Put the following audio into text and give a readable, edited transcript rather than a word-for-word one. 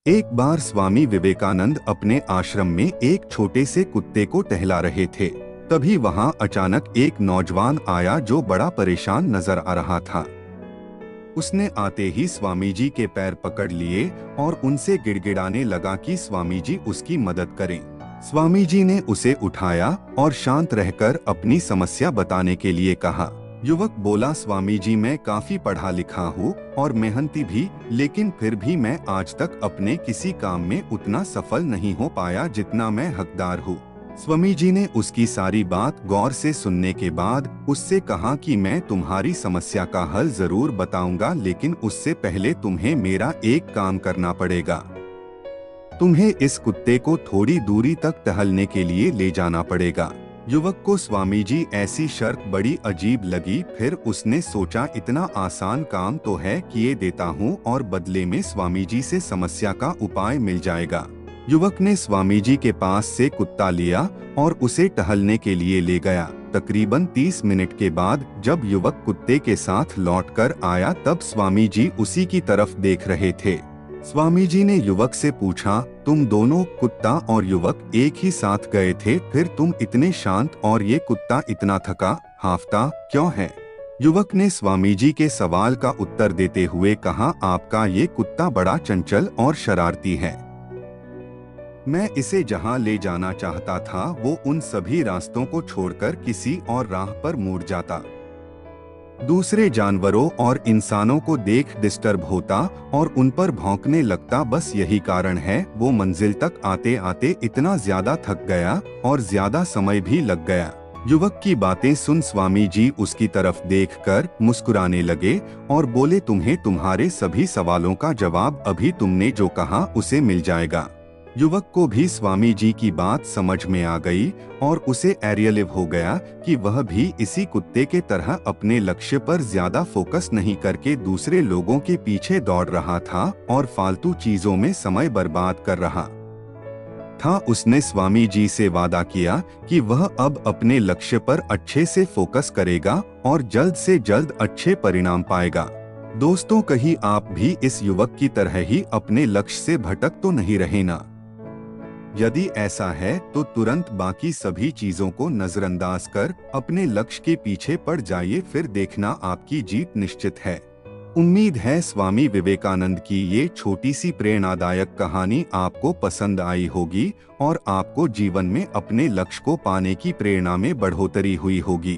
एक बार स्वामी विवेकानंद अपने आश्रम में एक छोटे से कुत्ते को टहला रहे थे। तभी वहां अचानक एक नौजवान आया जो बड़ा परेशान नजर आ रहा था। उसने आते ही स्वामी जी के पैर पकड़ लिए और उनसे गिड़गिड़ाने लगा कि स्वामी जी उसकी मदद करें। स्वामी जी ने उसे उठाया और शांत रहकर अपनी समस्या बताने के लिए कहा। युवक बोला, स्वामी जी, मैं काफी पढ़ा लिखा हूँ और मेहनती भी, लेकिन फिर भी मैं आज तक अपने किसी काम में उतना सफल नहीं हो पाया जितना मैं हकदार हूँ। स्वामी जी ने उसकी सारी बात गौर से सुनने के बाद उससे कहा कि मैं तुम्हारी समस्या का हल जरूर बताऊंगा, लेकिन उससे पहले तुम्हें मेरा एक काम करना पड़ेगा। तुम्हें इस कुत्ते को थोड़ी दूरी तक टहलने के लिए ले जाना पड़ेगा। युवक को स्वामी जी ऐसी शर्त बड़ी अजीब लगी। फिर उसने सोचा, इतना आसान काम तो है, किए देता हूँ और बदले में स्वामी जी से समस्या का उपाय मिल जाएगा। युवक ने स्वामी जी के पास से कुत्ता लिया और उसे टहलने के लिए ले गया। तकरीबन 30 मिनट के बाद जब युवक कुत्ते के साथ लौटकर आया तब स्वामी जी उसी की तरफ देख रहे थे। स्वामी जी ने युवक से पूछा, तुम दोनों, कुत्ता और युवक, एक ही साथ गए थे, फिर तुम इतने शांत और ये कुत्ता इतना थका हांफता क्यों है? युवक ने स्वामी जी के सवाल का उत्तर देते हुए कहा, आपका ये कुत्ता बड़ा चंचल और शरारती है। मैं इसे जहाँ ले जाना चाहता था वो उन सभी रास्तों को छोड़कर किसी और राह पर मुड़ जाता। दूसरे जानवरों और इंसानों को देख डिस्टर्ब होता और उन पर भौंकने लगता। बस यही कारण है वो मंजिल तक आते आते इतना ज्यादा थक गया और ज्यादा समय भी लग गया। युवक की बातें सुन स्वामी जी उसकी तरफ देखकर मुस्कुराने लगे और बोले, तुम्हें तुम्हारे सभी सवालों का जवाब अभी तुमने जो कहा उसे मिल जाएगा। युवक को भी स्वामी जी की बात समझ में आ गई और उसे रियलाइज हो गया कि वह भी इसी कुत्ते के तरह अपने लक्ष्य पर ज्यादा फोकस नहीं करके दूसरे लोगों के पीछे दौड़ रहा था और फालतू चीजों में समय बर्बाद कर रहा था। उसने स्वामी जी से वादा किया कि वह अब अपने लक्ष्य पर अच्छे से फोकस करेगा और जल्द से जल्द अच्छे परिणाम पाएगा। दोस्तों, कहीं आप भी इस युवक की तरह ही अपने लक्ष्य से भटक तो नहीं रहे ना? यदि ऐसा है तो तुरंत बाकी सभी चीजों को नजरअंदाज कर अपने लक्ष्य के पीछे पड़ जाइए, फिर देखना आपकी जीत निश्चित है। उम्मीद है स्वामी विवेकानंद की ये छोटी सी प्रेरणादायक कहानी आपको पसंद आई होगी और आपको जीवन में अपने लक्ष्य को पाने की प्रेरणा में बढ़ोतरी हुई होगी।